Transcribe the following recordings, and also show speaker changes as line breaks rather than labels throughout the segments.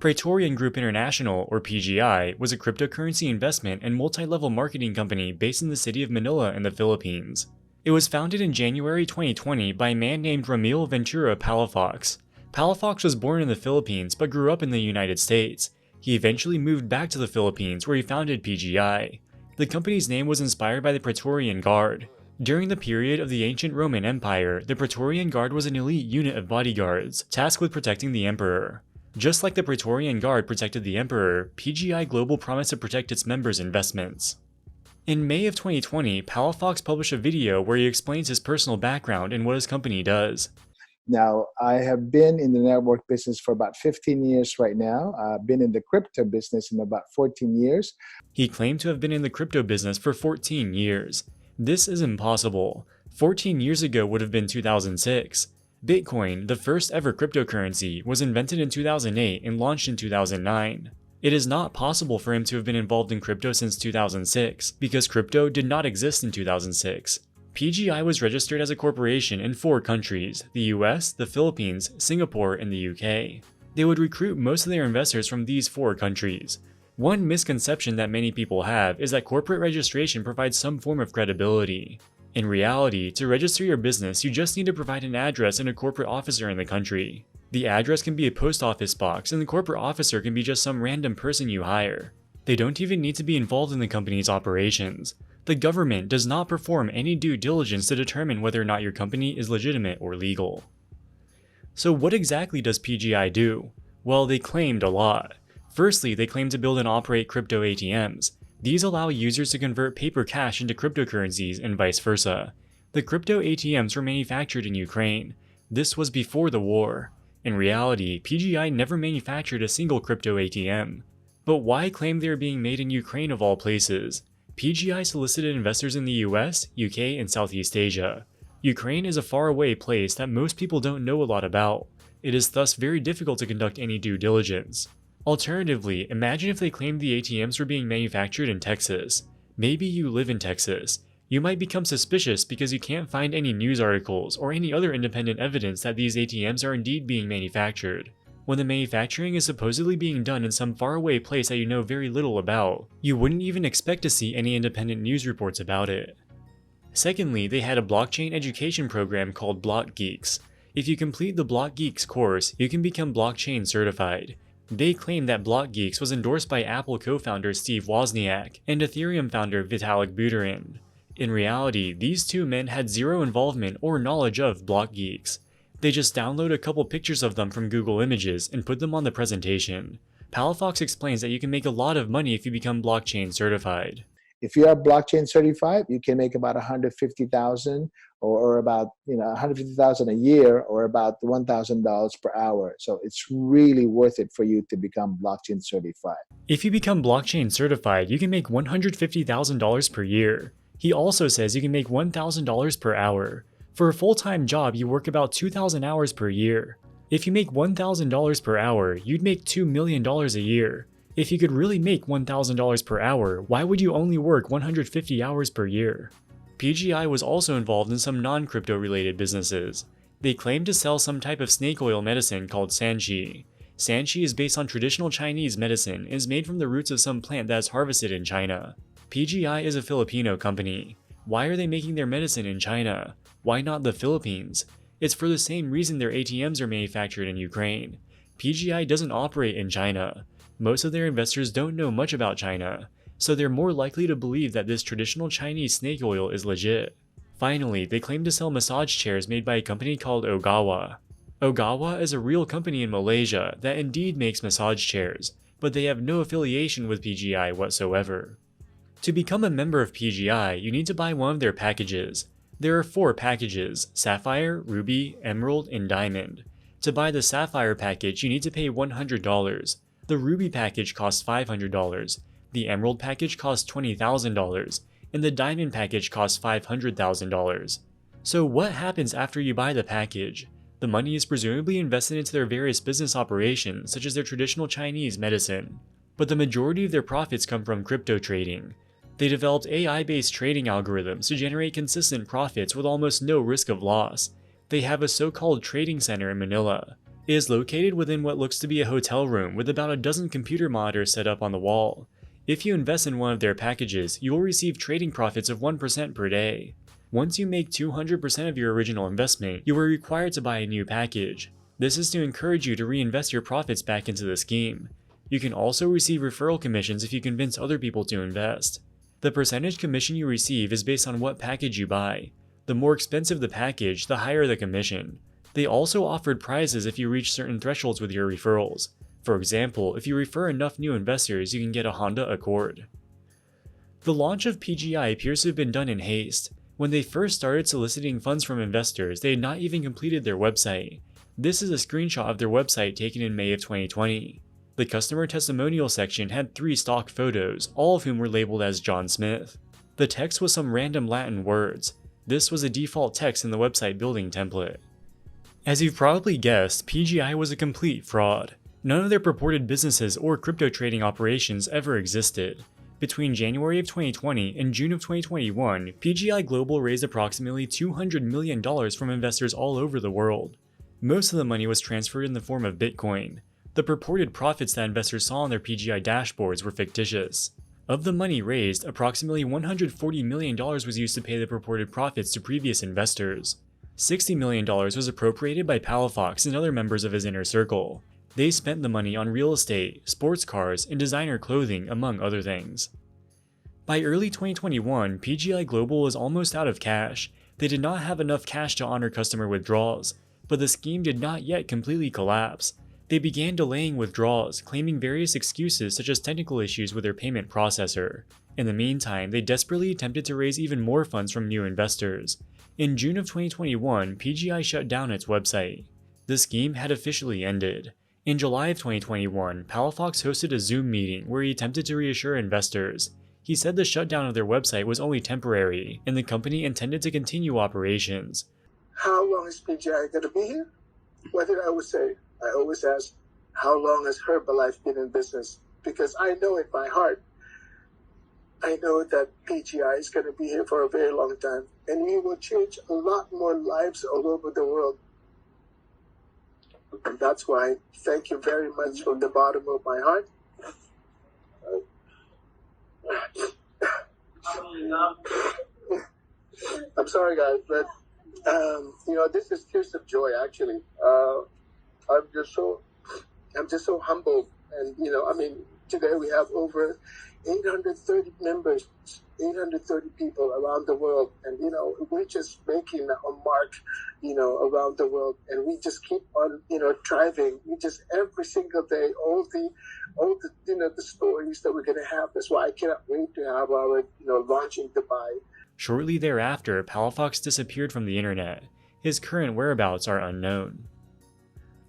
Praetorian Group International, or PGI, was a cryptocurrency investment and multi-level marketing company based in the city of Manila in the Philippines. It was founded in January 2020 by a man named Ramil Ventura Palafox. Palafox was born in the Philippines but grew up in the United States. He eventually moved back to the Philippines where he founded PGI. The company's name was inspired by the Praetorian Guard. During the period of the ancient Roman Empire, the Praetorian Guard was an elite unit of bodyguards tasked with protecting the emperor. Just like the Praetorian Guard protected the emperor, PGI Global promised to protect its members' investments. In May of 2020, Palafox published a video where he explains his personal background and what his company does.
Now, I have been in the network business for about 15 years right now. I've been in the crypto business in about 14 years.
He claimed to have been in the crypto business for 14 years. This is impossible. 14 years ago would have been 2006. Bitcoin, the first ever cryptocurrency, was invented in 2008 and launched in 2009. It is not possible for him to have been involved in crypto since 2006, because crypto did not exist in 2006. PGI was registered as a corporation in 4 countries: the US, the Philippines, Singapore, and the UK. They would recruit most of their investors from these 4 countries. One misconception that many people have is that corporate registration provides some form of credibility. In reality, to register your business, you just need to provide an address and a corporate officer in the country. The address can be a post office box, and the corporate officer can be just some random person you hire. They don't even need to be involved in the company's operations. The government does not perform any due diligence to determine whether or not your company is legitimate or legal. So what exactly does PGI do? Well, they claimed a lot. Firstly, they claim to build and operate crypto ATMs. These allow users to convert paper cash into cryptocurrencies and vice versa. The crypto ATMs were manufactured in Ukraine. This was before the war. In reality, PGI never manufactured a single crypto ATM. But why claim they are being made in Ukraine of all places? PGI solicited investors in the US, UK, and Southeast Asia. Ukraine is a faraway place that most people don't know a lot about. It is thus very difficult to conduct any due diligence. Alternatively, imagine if they claimed the ATMs were being manufactured in Texas. Maybe you live in Texas. You might become suspicious because you can't find any news articles or any other independent evidence that these ATMs are indeed being manufactured. When the manufacturing is supposedly being done in some faraway place that you know very little about, you wouldn't even expect to see any independent news reports about it. Secondly, they had a blockchain education program called Block Geeks. If you complete the Block Geeks course, you can become blockchain certified. They claim that Block Geeks was endorsed by Apple co-founder Steve Wozniak and Ethereum founder Vitalik Buterin. In reality, these 2 men had zero involvement or knowledge of Block Geeks. They just download a couple pictures of them from Google Images and put them on the presentation. Palafox explains that you can make a lot of money if you become blockchain certified.
If you are blockchain certified, you can make about $150,000 or about $150,000 a year, or about $1,000 per hour. So it's really worth it for you to become blockchain certified.
If you become blockchain certified, you can make $150,000 per year. He also says you can make $1,000 per hour. For a full-time job, you work about 2,000 hours per year. If you make $1,000 per hour, you'd make $2 million a year. If you could really make $1,000 per hour, why would you only work 150 hours per year? PGI was also involved in some non-crypto related businesses. They claimed to sell some type of snake oil medicine called sanqi. Sanqi is based on traditional Chinese medicine and is made from the roots of some plant that is harvested in China. PGI is a Filipino company. Why are they making their medicine in China? Why not the Philippines? It's for the same reason their ATMs are manufactured in Ukraine. PGI doesn't operate in China. Most of their investors don't know much about China, so they're more likely to believe that this traditional Chinese snake oil is legit. Finally, they claim to sell massage chairs made by a company called Ogawa. Ogawa is a real company in Malaysia that indeed makes massage chairs, but they have no affiliation with PGI whatsoever. To become a member of PGI, you need to buy one of their packages. There are 4 packages: Sapphire, Ruby, Emerald, and Diamond. To buy the Sapphire package, you need to pay $100. The Ruby package costs $500, the Emerald package costs $20,000, and the Diamond package costs $500,000. So what happens after you buy the package? The money is presumably invested into their various business operations, such as their traditional Chinese medicine. But the majority of their profits come from crypto trading. They developed AI-based trading algorithms to generate consistent profits with almost no risk of loss. They have a so-called trading center in Manila. It is located within what looks to be a hotel room with about a dozen computer monitors set up on the wall. If you invest in one of their packages, you will receive trading profits of 1% per day. Once you make 200% of your original investment, you are required to buy a new package. This is to encourage you to reinvest your profits back into the scheme. You can also receive referral commissions if you convince other people to invest. The percentage commission you receive is based on what package you buy. The more expensive the package, the higher the commission. They also offered prizes if you reach certain thresholds with your referrals. For example, if you refer enough new investors, you can get a Honda Accord. The launch of PGI appears to have been done in haste. When they first started soliciting funds from investors, they had not even completed their website. This is a screenshot of their website taken in May of 2020. The customer testimonial section had 3 stock photos, all of whom were labeled as John Smith. The text was some random Latin words. This was a default text in the website building template. As you've probably guessed, PGI was a complete fraud. None of their purported businesses or crypto trading operations ever existed. Between January of 2020 and June of 2021, PGI Global raised approximately $200 million from investors all over the world. Most of the money was transferred in the form of Bitcoin. The purported profits that investors saw on their PGI dashboards were fictitious. Of the money raised, approximately $140 million was used to pay the purported profits to previous investors. $60 million was appropriated by Palafox and other members of his inner circle. They spent the money on real estate, sports cars, and designer clothing, among other things. By early 2021, PGI Global was almost out of cash. They did not have enough cash to honor customer withdrawals, but the scheme did not yet completely collapse. They began delaying withdrawals, claiming various excuses such as technical issues with their payment processor. In the meantime, they desperately attempted to raise even more funds from new investors. In June of 2021, PGI shut down its website. The scheme had officially ended. In July of 2021, Palafox hosted a Zoom meeting where he attempted to reassure investors. He said the shutdown of their website was only temporary, and the company intended to continue operations.
How long is PGI going to be here? What did I always say? I always ask, how long has Herbalife been in business? Because I know in my heart, I know that PGI is going to be here for a very long time, and we will change a lot more lives all over the world. And that's why, thank you very much from the bottom of my heart. I'm sorry, guys, but this is tears of joy. Actually, I'm just so humbled, and today we have over 830 members, 830 people around the world, and we're just making a mark, around the world, and we just keep on, driving. We just every single day, all the the stories that we're gonna have. That's why I cannot wait to have our launch in Dubai.
Shortly thereafter, Palafox disappeared from the internet. His current whereabouts are unknown.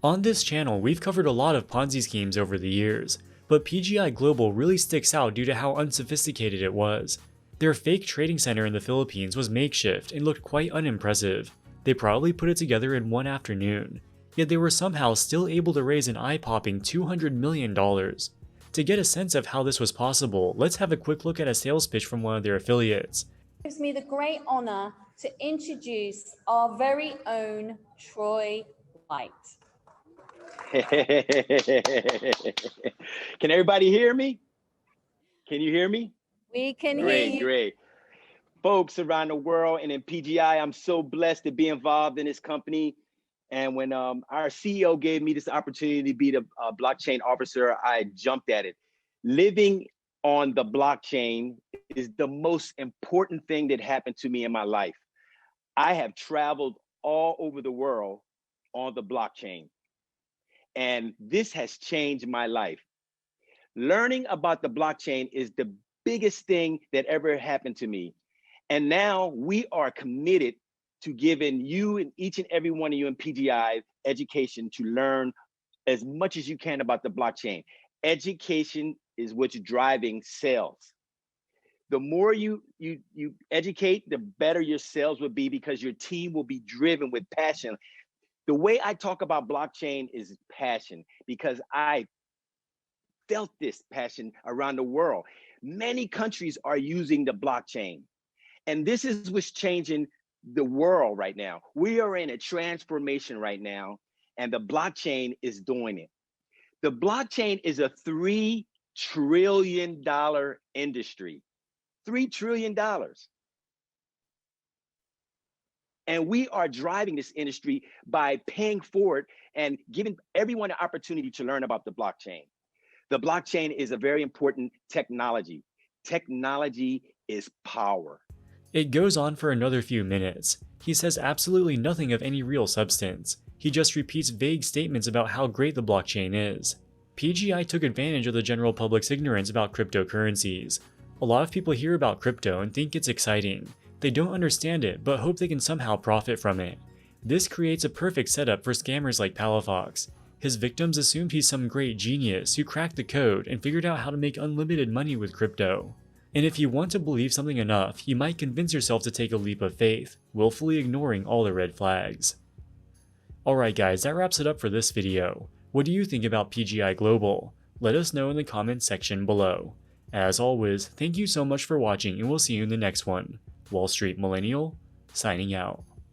On this channel, we've covered a lot of Ponzi schemes over the years, but PGI Global really sticks out due to how unsophisticated it was. Their fake trading center in the Philippines was makeshift and looked quite unimpressive. They probably put it together in one afternoon, yet they were somehow still able to raise an eye-popping $200 million. To get a sense of how this was possible, let's have a quick look at a sales pitch from one of their affiliates.
It gives me the great honor to introduce our very own Troy White.
Can everybody hear me? Can you hear me?
We can hear you.
Great. Folks around the world and in PGI, I'm so blessed to be involved in this company. And when our CEO gave me this opportunity to be the blockchain officer, I jumped at it. Living on the blockchain is the most important thing that happened to me in my life. I have traveled all over the world on the blockchain, and this has changed my life. Learning about the blockchain is the biggest thing that ever happened to me. And now we are committed to giving you and each and every one of you in PGI education to learn as much as you can about the blockchain. Education is what's driving sales. The more you educate, the better your sales will be because your team will be driven with passion. The way I talk about blockchain is passion because I felt this passion around the world. Many countries are using the blockchain, and this is what's changing the world right now. We are in a transformation right now, and the blockchain is doing it. The blockchain is a $3 trillion industry. $3 trillion. And we are driving this industry by paying for it and giving everyone an opportunity to learn about the blockchain. The blockchain is a very important technology. Technology is power.
It goes on for another few minutes. He says absolutely nothing of any real substance. He just repeats vague statements about how great the blockchain is. PGI took advantage of the general public's ignorance about cryptocurrencies. A lot of people hear about crypto and think it's exciting. They don't understand it, but hope they can somehow profit from it. This creates a perfect setup for scammers like Palafox. His victims assumed he's some great genius who cracked the code and figured out how to make unlimited money with crypto. And if you want to believe something enough, you might convince yourself to take a leap of faith, willfully ignoring all the red flags. Alright guys, that wraps it up for this video. What do you think about PGI Global? Let us know in the comments section below. As always, thank you so much for watching and we'll see you in the next one. Wall Street Millennial, signing out.